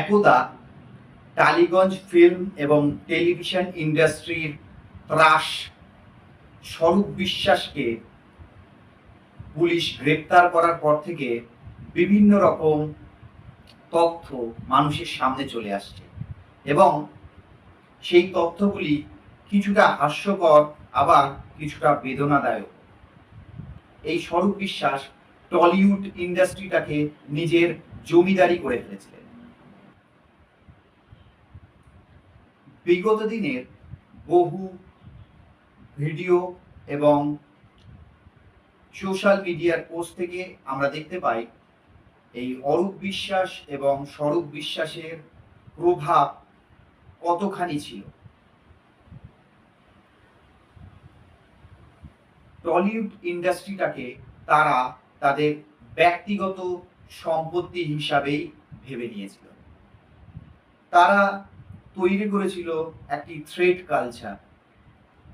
একদা টালিগঞ্জ ফিল্ম এবং টেলিভিশন ইন্ডাস্ট্রির ত্রাস স্বরূপ বিশ্বাসকে পুলিশ গ্রেপ্তার করার পর থেকে বিভিন্ন রকম তথ্য মানুষের সামনে চলে আসছে এবং সেই তথ্যগুলি কিছুটা হাস্যকর আবার কিছুটা বেদনাদায়ক। এই স্বরূপ বিশ্বাস টলিউড ইন্ডাস্ট্রিটাকে নিজের জমিদারি করে ফেলেছিলেন। বিগত দিনের বহু ভিডিও এবং সোশ্যাল মিডিয়ার পোস্ট থেকে আমরা দেখতে পাই এই অরূপ বিশ্বাস এবং স্বরূপ বিশ্বাসের প্রভাব কতখানি ছিল। টলিউড ইন্ডাস্ট্রিটাকে তারা তাদের ব্যক্তিগত সম্পত্তি হিসাবেই ভেবে নিয়েছিল। তারা তৈরি করেছিল একটি থ্রেড কালচার।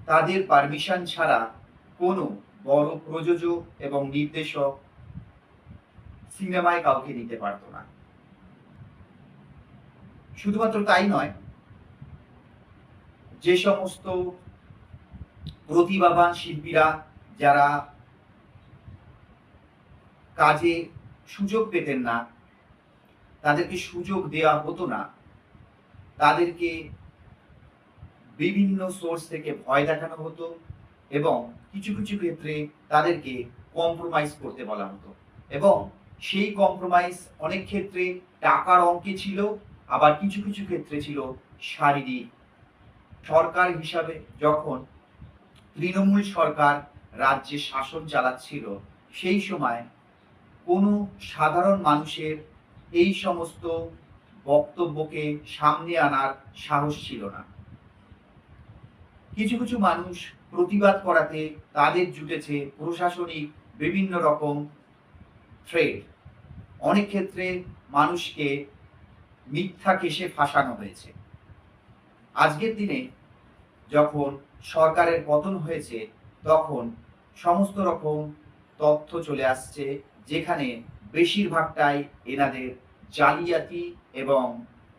তাদের পারমিশন ছাড়া কোনো বড় প্রযোজক এবং নির্দেশক সিনেমায় কাউকে নিতে পারত না। শুধুমাত্র তাই নয়, যে সমস্ত প্রতিভাবান শিল্পীরা যারা কাজে সুযোগ পেতেন না, তাদেরকে সুযোগ দেওয়া হতো না, তাদেরকে বিভিন্ন সোর্স থেকে ভয় দেখানো হতো এবং কিছু কিছু ক্ষেত্রে তাদেরকে কম্প্রোমাইজ করতে বলা হতো এবং সেই কম্প্রোমাইজ অনেক ক্ষেত্রে টাকার অঙ্কে ছিল, আবার কিছু কিছু ক্ষেত্রে ছিল শারীরিক। সরকার হিসাবে যখন তৃণমূল সরকার রাজ্যে শাসন চালাচ্ছিল, সেই সময় কোনো সাধারণ মানুষের এই সমস্ত বক্তব্যকে সামনে আনার সাহস ছিল না। কিছু কিছু মানুষ প্রতিবাদ করাতে তাদের জুটেছে প্রশাসনিক বিভিন্ন রকম থ্রেড। অনেক ক্ষেত্রে মানুষকে মিথ্যা কেসে ফাঁসানো হয়েছে। আজকের দিনে যখন সরকারের পতন হয়েছে, তখন সমস্ত রকম তথ্য চলে আসছে, যেখানে বেশিরভাগটাই এনাদের জালিয়াতি এবং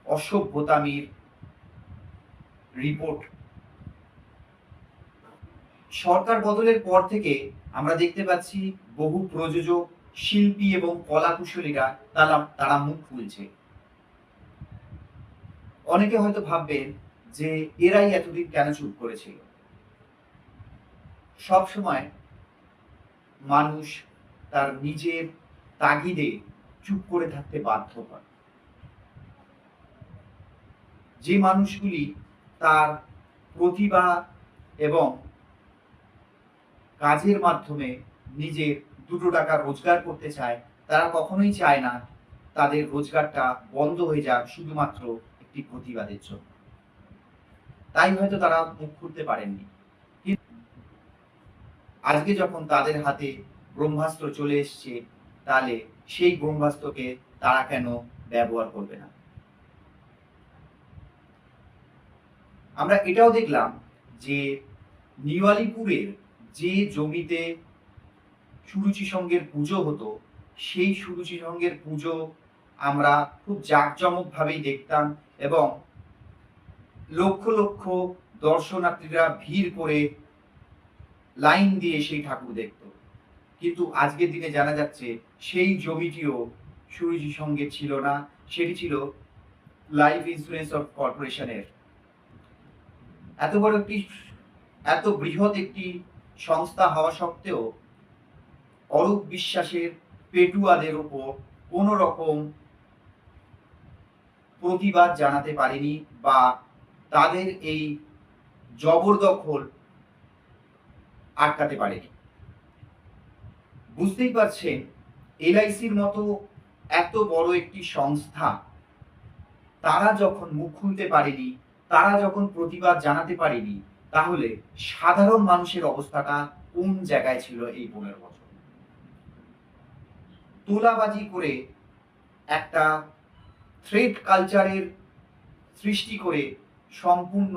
অসভ্যতামির রিপোর্ট। সরকার বদলের পর থেকে আমরা দেখতে পাচ্ছি বহু প্রযোজক, শিল্পী এবং কলাকুশলীরা তারা মুখ খুলছে। অনেকে হয়তো ভাববেন যে এরাই এতদিন কেন চুপ করেছিল। সব সময় মানুষ তার নিজের তাগিদে চুপ করে থাকতে বাধ্য হয়। যে মানুষগুলি তার প্রতিভা এবং কাজের মাধ্যমে নিজের দুটো টাকা রোজগার করতে চায়, তারা কখনোই চায় না তাদের রোজগারটা বন্ধ হয়ে যাক শুধুমাত্র একটি প্রতিবাদের জন্য। তাই হয়তো তারা মুখ খুলতে পারেননি। আজকে যখন তাদের হাতে ব্রহ্মাস্ত্র চলে এসছে, তাহলে সেই ব্রহ্মাস্ত্রকে তারা কেন ব্যবহার করবে না? আমরা এটাও দেখলাম যে নিউ-আলিপুরের যে জমিতে সুরুচি সঙ্গের পুজো হতো, সেই সুরুচি সঙ্গের পুজো আমরা খুব জাঁকজমক ভাবেই দেখতাম এবং লক্ষ লক্ষ দর্শনার্থীরা ভিড় করে লাইন দিয়ে সেই ঠাকুর দেখত। কিন্তু আজকের দিনে জানা যাচ্ছে সেই জমিটিও সুরুচি সঙ্গে ছিল না, সেটি ছিল লাইফ ইন্স্যুরেন্স অফ কর্পোরেশনের। এত বৃহৎ একটি সংস্থা হওয়া সত্ত্বেও অরূপ বিশ্বাসের পেটুয়াদের ওপর কোনো রকম প্রতিবাদ জানাতে পারেনি বা তাদের এই জবরদখল আটকাতে পারেনি। বুঝতেই পারছেন, এলআইসির মতো এত বড় একটি সংস্থা, তারা যখন মুখ খুলতে পারেনি, তারা যখন প্রতিবাদ জানাতে পারেনি, তাহলে সাধারণ মানুষের অবস্থাটা কোন জায়গায় ছিল এই 15 বছর? তোলাবাজি করে একটা থ্রেড কালচারের সৃষ্টি করে সম্পূর্ণ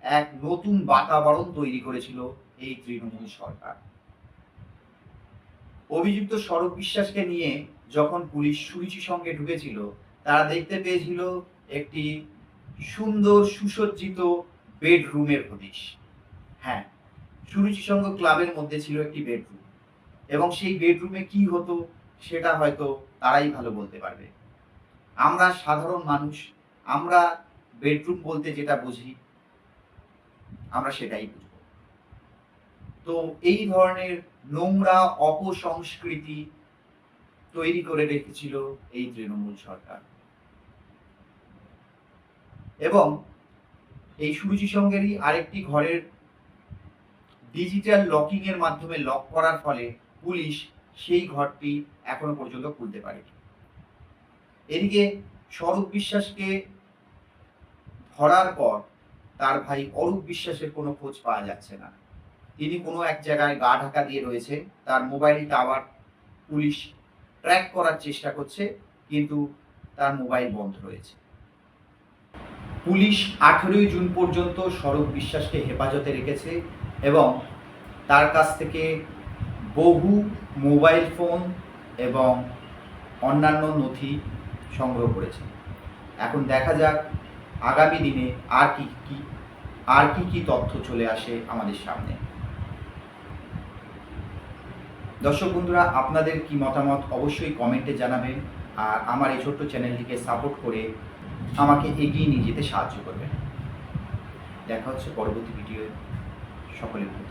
এক নতুন বাতাবরণ তৈরি করেছিল এই তৃণমূল সরকার। অভিযুক্ত স্বরূপ বিশ্বাসকে নিয়ে যখন পুলিশ সুরুচি সঙ্গে ঢুকেছিল, তারা দেখতে পেয়েছিল একটি সুন্দর সুসজ্জিত বেডরুমের হদিশ। হ্যাঁ, সুরুচি সংঘ ক্লাবের মধ্যে ছিল একটি বেডরুম এবং সেই বেডরুমে কি হতো সেটা হয়তো তারাই ভালো বলতে পারবে। আমরা সাধারণ মানুষ, আমরা বেডরুম বলতে যেটা বুঝি আমরা সেটাই বুঝব। তো এই ধরনের নোংরা অপসংস্কৃতি তৈরি করে রেখেছিল এই তৃণমূল সরকার। এবং এই সুরুচি সংঘেরই আরেকটি ঘরের ডিজিটাল লকিং এর মাধ্যমে লক করার ফলে পুলিশ সেই ঘরটি এখনো পর্যন্ত খুলতে পারেনি। এদিকে স্বরূপ বিশ্বাসকে ধরার পর তার ভাই অরূপ বিশ্বাসের কোনো খোঁজ পাওয়া যাচ্ছে না। তিনি কোনো এক জায়গায় গা ঢাকা দিয়ে রয়েছে, তার মোবাইল টাওয়ার পুলিশ ট্র্যাক করার চেষ্টা করছে, কিন্তু তার মোবাইল বন্ধ রয়েছে। পুলিশ 18 জুন পর্যন্ত স্বরূপ বিশ্বাসকে হেফাজতে রেখেছে এবং তার কাছ থেকে বহু মোবাইল ফোন এবং অন্যান্য নথি সংগ্রহ করেছে। এখন দেখা যাক আগামী দিনে আর কি তথ্য চলে আসে আমাদের সামনে। দর্শক বন্ধুরা, আপনাদের কি মতামত অবশ্যই কমেন্টে জানাবেন, আর আমার এই ছোট্ট চ্যানেলটিকে সাপোর্ট করে আমাকে এগিয়ে নিয়ে যেতে সাহায্য করবেন। দেখা হচ্ছে পরবর্তী ভিডিওয়ে। সকলে ভালো